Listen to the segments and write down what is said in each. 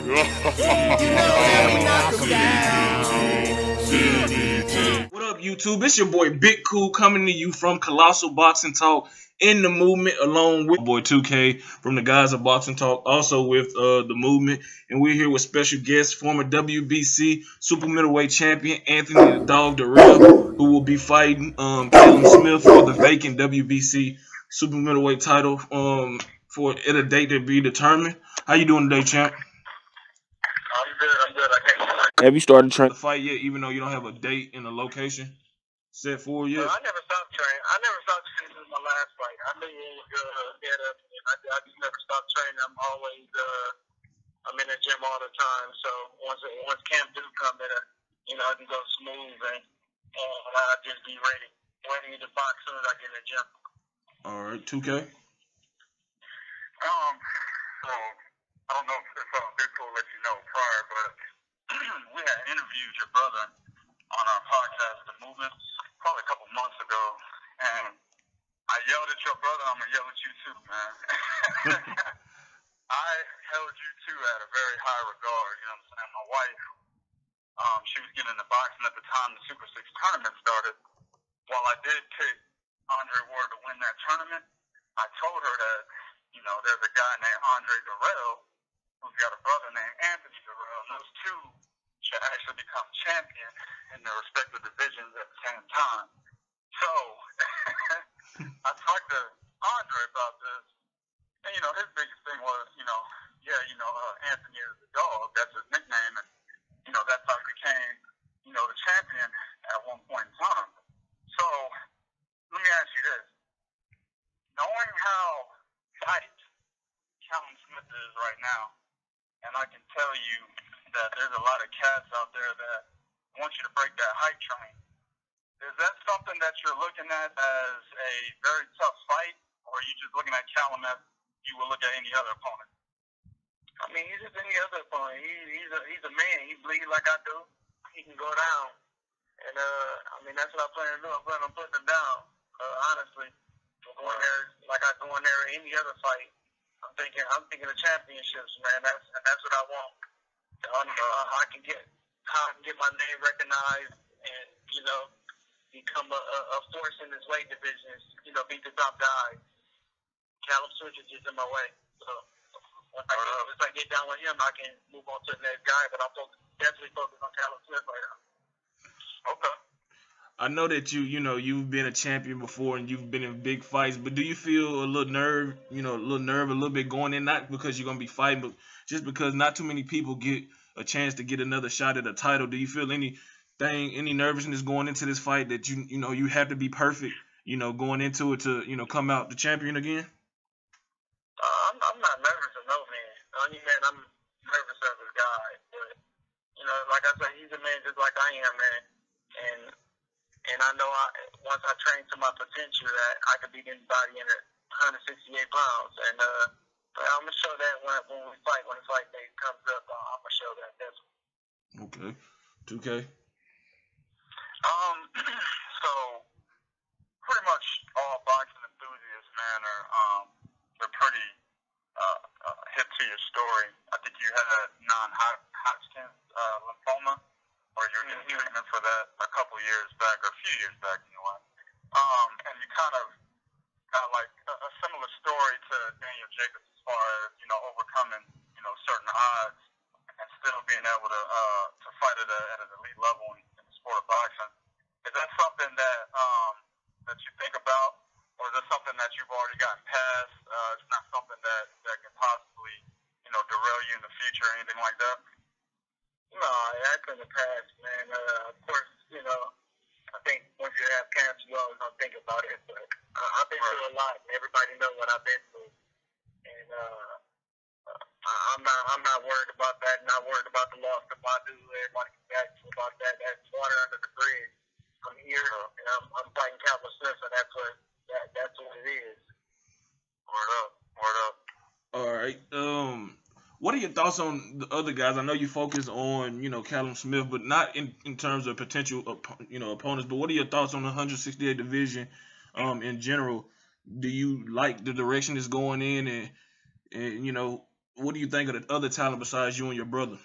What up, YouTube? It's your boy Big Cool coming to you from Colossal Boxing Talk in the movement, along with my boy 2K from the guys of Boxing Talk, also with the movement. And we're here with special guest, former WBC super middleweight champion Anthony the Dog Dirrell, who will be fighting Callum Smith for the vacant WBC super middleweight title for at a date to be determined. How you doing today, champ? I'm good. I can't. Have you started training the fight yet, even though you don't have a date and a location set for yet? I never stopped training. I never stopped training since my last fight. I knew you was get up. I just never stopped training. I'm always I'm in the gym all the time. So once camp do come, I can go smooth and I just be ready to box as soon as I get in the gym. All right, 2K. So I don't know if Big Fool let you know prior, but we had interviewed your brother on our podcast, The Movement, probably a couple months ago, and I yelled at your brother. I'm gonna yell at you too, man. I held you two at a very high regard. You know what I'm saying? My wife, she was getting into boxing at the time the Super 6 tournament started. While I did pick Andre Ward to win that tournament, I told her that, there's a guy named Andre Dirrell who's got a brother named Anthony Dirrell, and those two should actually become champion in their respective divisions at the same time. So I talked to Andre about this, and his biggest thing was, Anthony is the dog. That's his nickname, and that's how he became, the champion at one point in time. So let me ask you this: knowing how tight Callum Smith is right now, and I can tell you that there's a lot of cats out there that want you to break that height train. Is that something that you're looking at as a very tough fight, or are you just looking at Callum as you would look at any other opponent? I mean, he's just any other opponent. He's a man. He bleeds like I do. He can go down, and that's what I plan to do. I plan on putting him down. Honestly, going there like I go in there any other fight. I'm thinking of championships, man. That's what I want. I can get my name recognized and become a force in this weight division. Beat the top guy. Callum Smith is just in my way. So once I get down with him, I can move on to the next guy. But I'm definitely focused on Callum Smith right now. Okay. I know that you've been a champion before and you've been in big fights, but do you feel a little nerve, a little bit going in, not because you're gonna be fighting, but just because not too many people get a chance to get another shot at a title? Do you feel any nervousness going into this fight that you have to be perfect, going into it to come out the champion again? I'm not nervous of no man. The only man I'm nervous of is God. But like I said, he's a man just like I am, man. And I know once I train to my potential that I could beat anybody in at 168 pounds. And I'm gonna show that when the fight day comes up. I'm gonna show that. That's okay. 2K. So pretty much all boxing enthusiasts, man, they're pretty hip to your story. I think you had non-Hodgkin's lymphoma, or you were getting treatment for that a couple years back, or a few years back anyway. And you kind of got like a similar story to Daniel Jacobs as far as overcoming certain odds and still being able to fight at an elite level in the sport of boxing. Is that something that you think about, or is that something that you've already gotten past? It's not something that can possibly derail you in the future or anything like that? No, that's in the past, man. Of course, I think once you have cancer, you always don't think about it. But I've been through a lot, and everybody knows what I've been through. And I'm not worried about that. Not worried about the loss of Badu. Everybody can back to about that. That's water under the bridge. I'm here, and I'm fighting Callum Smith, so that's what it is. Word up. All right. What are your thoughts on the other guys? I know you focus on, Callum Smith, but not in terms of potential, opponents. But what are your thoughts on the 168 division, in general? Do you like the direction it's going in, and What do you think of the other talent besides you and your brother?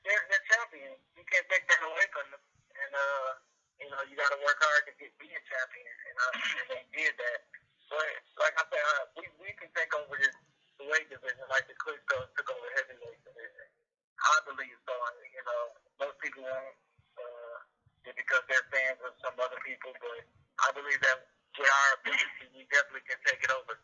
They're champions. You can't take that away from them. And you got to work hard to be a champion, and they did that. But like I said, we can take over the weight division like the Klitschko's took over the heavyweight division. I believe so. Most people won't, because they're fans of some other people, but I believe that with our ability, we definitely can take it over.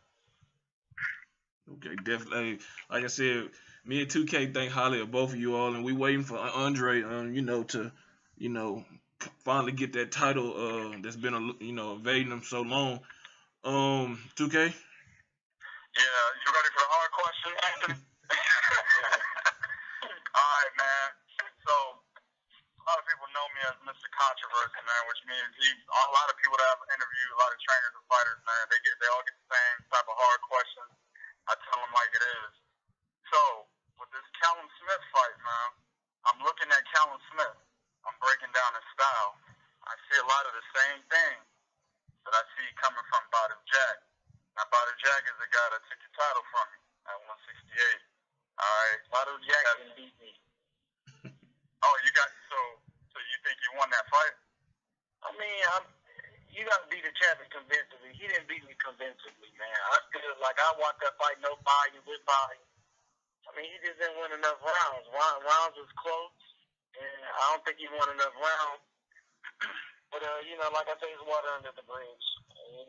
Okay, definitely. Like I said, me and 2K think highly of both of you all, and we waiting for Andre, to, you know, finally get that title. That's been, evading him so long. 2K. Yeah, you ready for the hard question, Anthony? All right, man. So a lot of people know me as Mr. Controversy, man, which means a lot of people that I've interviewed, a lot of trainers and fighters, man, they all get the same type of hard questions. I tell them like it is. So with this Callum Smith fight, man, I'm looking at Callum Smith. I'm breaking down his style. I see a lot of the same things that I see coming from Badou Jack. Now, Badou Jack is the guy that took the title from me at 168. All right, Badou Jack can beat me. Oh, so you think you won that fight? You got to beat the champion convincingly. He didn't beat me convincingly, man. I feel like I want that fight no volume, with volume. He just didn't win enough rounds. Rounds was close, and I don't think he won enough rounds. But, like I say, it's water under the bridge.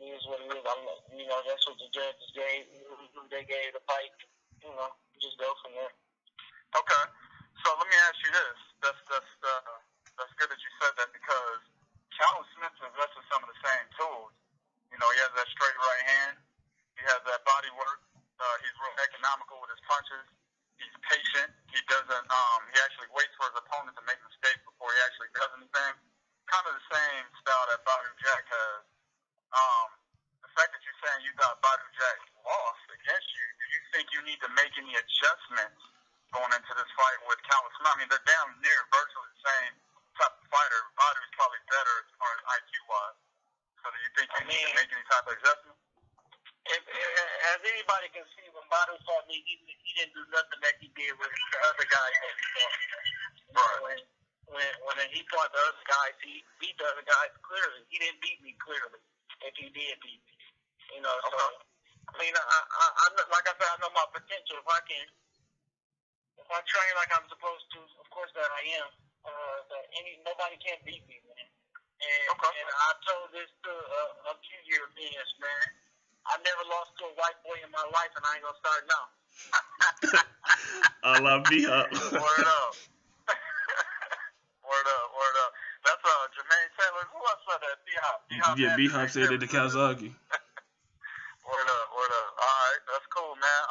It is what it is. That's what the judges gave. Who they gave the fight. Just go from there. Okay. So let me ask you this. That's good that you said that, because Callum Smith possesses with some of the same tools. He has that straight right hand. He has that body work. He's real economical with his punches. He's patient. He doesn't. He actually waits for his opponent to make mistakes before he actually does anything. Kind of the same style that Badou Jack has. The fact that you're saying you thought Badou Jack lost against you, do you think you need to make any adjustments going into this fight with Callum Smith? They're damn near virtually the same type of fighter. Badou's probably better as far as IQ wise. So do you think you need to make any type of adjustment? As anybody can see, when Badou fought me, he didn't do nothing that he did with the other guys that he fought. Right. When he fought the other guys, he beat the other guys clearly. He didn't beat me clearly. If he did beat me, so I like I said, I know my potential. If I train like I'm supposed to, of course that I am. Nobody can beat me, man. And I told this to a few Europeans, man. I never lost to a white boy in my life, and I ain't gonna start now. I love B-Hop. Word up. Word up. That's Jermaine Taylor. Who else said that? B-Hop. Yeah, B-Hop said it to Kazaki. Word up. All right, that's cool, man.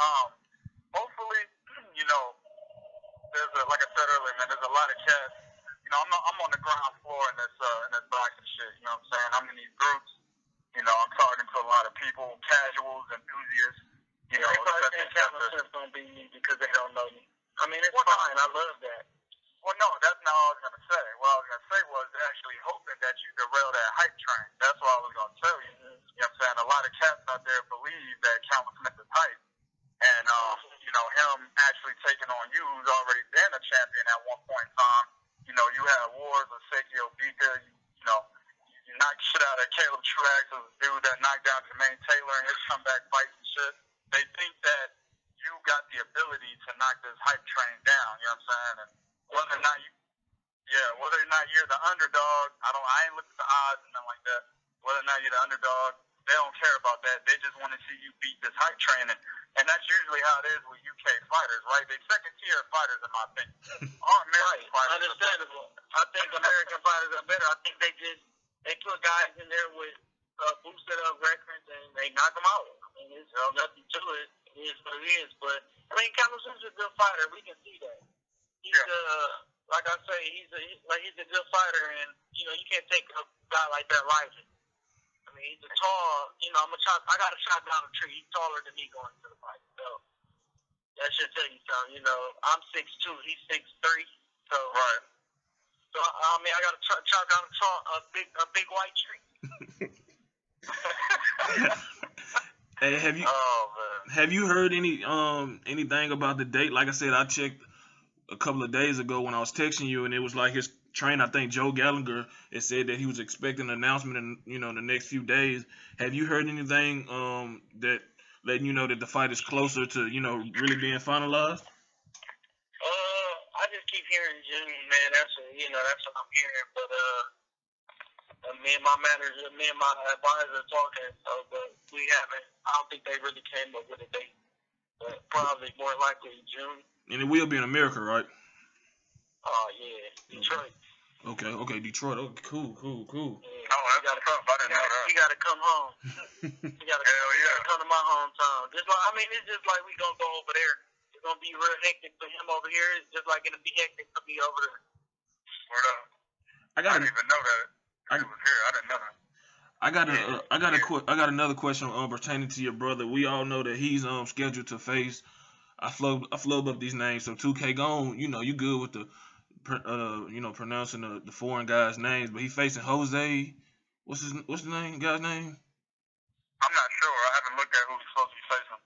Hopefully, there's like I said earlier, man. There's a lot of cats. I'm on the ground floor in this boxing shit. You know what I'm saying? I'm in these groups. I'm talking to a lot of people, casuals, enthusiasts. They probably think Callum Smith gonna beat me because they don't know me. It's fine. I love that. Well, no, that's not all I was going to say. What I was going to say was actually hoping that you derail that hype train. That's what I was going to tell you. You know what I'm saying? A lot of cats out there believe that Callum Smith is hype. And, him actually taking on you, who's already been a champion at one point in time. You had wars with Sekio Bika. You knocked shit out of Caleb Truax, who's a dude that knocked down Jermaine Taylor in his comeback fights and shit. They think that you got the ability to knock this hype train down. You know what I'm saying? And whether or not you're the underdog, I ain't looked at the odds and nothing like that. Whether or not you're the underdog, they don't care about that. They just want to see you beat this hype train, and that's usually how it is with UK fighters, right? They second tier fighters, in my opinion. Our American fighters, understandable. I think American fighters are better. I think they put guys in there with boosted up records and they knock them out. There's nothing to it. It is what it is. But Callum Smith's a good fighter. We can see that. He's like I say, he's a good fighter, and you can't take a guy like that lightly. He's a tall. I got to chop down a tree. He's taller than me going to the fight. So that should tell you something. I'm 6'2", he's 6'3". So right. So I got to chop down a big white tree. Hey, have you? Oh man. Have you heard anything about the date? Like I said, I checked a couple of days ago when I was texting you, and it was like his trainer, I think Joe Gallagher, had said that he was expecting an announcement in the next few days. Have you heard anything that letting you know that the fight is closer to really being finalized? I just keep hearing June, man. That's what I'm hearing. But me and my advisor are talking, so but we haven't. I don't think they really came up with a date. But probably more likely June. And it will be in America, right? Oh yeah, Detroit. Okay, Detroit. Okay, cool. Yeah. Oh, that's tough. I didn't know that. You gotta come home. You gotta come to my hometown. It's just like we gonna go over there. It's gonna be real hectic for him over here. It's just like it'll be hectic for me over there. Word up. I didn't even know that. He was here. I didn't know that. I got another question pertaining to your brother. We all know that he's scheduled to face. I flub up these names. So 2K gone. You good with the pronouncing the foreign guys' names, but he facing Jose. What's the guy's name? I'm not sure. I haven't looked at who he's supposed to be facing.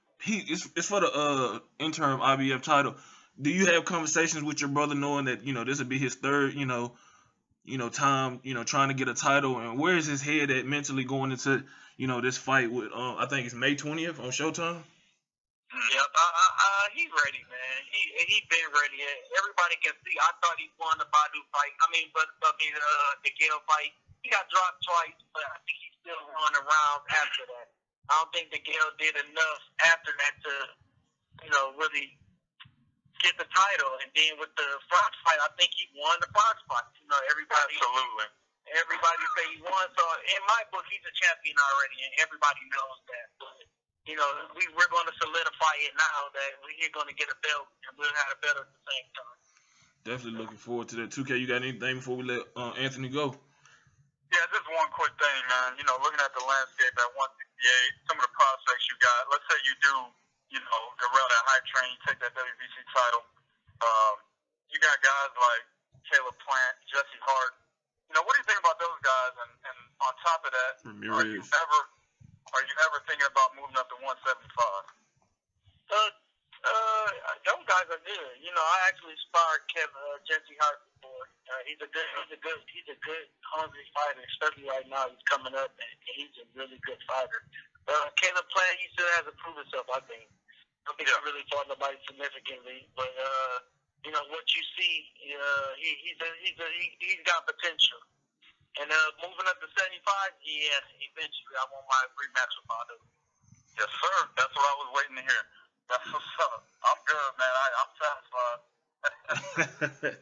It's for the interim IBF title. Do you have conversations with your brother knowing that this would be his third time trying to get a title, and where is his head at mentally going into this fight with I think it's May 20th on Showtime? Yep, he's ready, man. He been ready. Everybody can see. I thought he won the Badu fight. The Gale fight. He got dropped twice, but I think he still won a round after that. I don't think the Gale did enough after that to, really get the title. And then with the Fox fight, I think he won the Fox fight. Absolutely. Everybody say he won. So in my book, he's a champion already, and everybody knows that. But, we're going to solidify it now that we're going to get a belt, and we'll have a belt at the same time. Definitely looking forward to that. 2K, you got anything before we let Anthony go? Yeah, just one quick thing, man. Looking at the landscape at 168, some of the prospects you got. Let's say you do, Dirrell that hype train, take that WBC title. You got guys like Caleb Plant, Jesse Hart. What do you think about those guys? And on top of that, are you ever thinking about moving up to 175? Those guys are good. I actually sparred Jesse Hart before. He's a good hungry fighter, especially right now. He's coming up, and he's a really good fighter. Caleb Plant, he still has to prove himself, I think. I don't think he really fought nobody significantly, but what you see, he's got potential. And moving up to 75, yeah, eventually I want my rematch with Badu. Yes, sir. That's what I was waiting to hear. That's what's up. I'm good, man. I'm satisfied.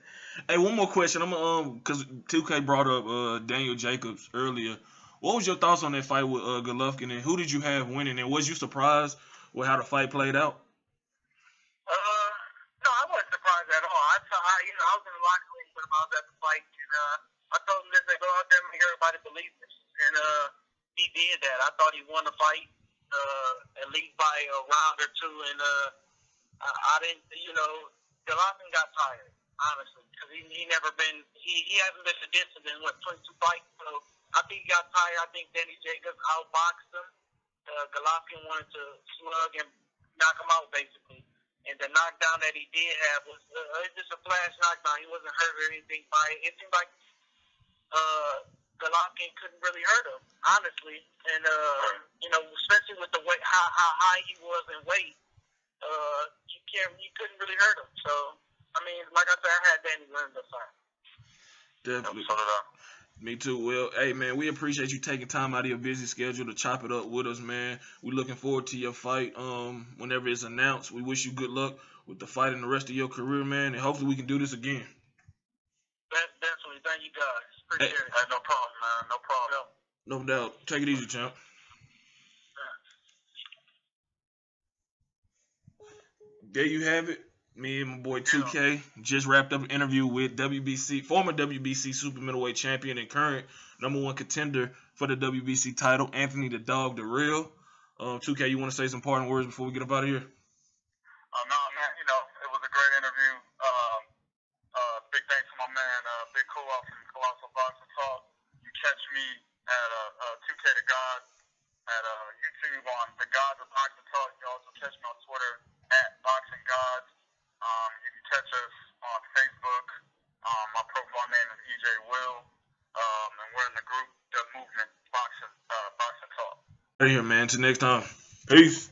Hey, one more question. I'm because 2K brought up Daniel Jacobs earlier. What was your thoughts on that fight with Golovkin, and who did you have winning? And was you surprised with how the fight played out? No, I wasn't surprised at all. I was in the locker room when I was at the fight, and I told him to go out there and make everybody believe this. And he did that. I thought he won the fight, at least by a round or two. And I didn't, Golovkin got tired, honestly, because he hasn't been sadistic in 22 fights. So I think he got tired. I think Danny Jacobs outboxed him. Golovkin wanted to slug and knock him out, basically. And the knockdown that he did have was just a flash knockdown. He wasn't hurt or anything by it. It seemed like Golovkin couldn't really hurt him, honestly. And especially with the weight, how high he was in weight, you couldn't really hurt him. So like I said, I had Danny winning the fight. Definitely. So did I. Me too. Well, hey man, we appreciate you taking time out of your busy schedule to chop it up with us, man. We're looking forward to your fight. Whenever it's announced, we wish you good luck with the fight and the rest of your career, man. And hopefully we can do this again. Definitely. Thank you guys. Appreciate it. No problem, man. No problem. No doubt. Take it easy, champ. There you have it. Me and my boy 2K just wrapped up an interview with former WBC super middleweight champion and current #1 contender for the WBC title, Anthony the Dog Dirrell. 2K, you want to say some parting words before we get up out of here? No, man. It was a great interview. Big thanks to my man, Big Cool off from Colossal Boxing Talk. You catch me at 2K to God at YouTube on the Gods of Boxing Talk. You can also catch well. And we're in the group, the movement, boxing talk. Right here, man. Till next time. Peace.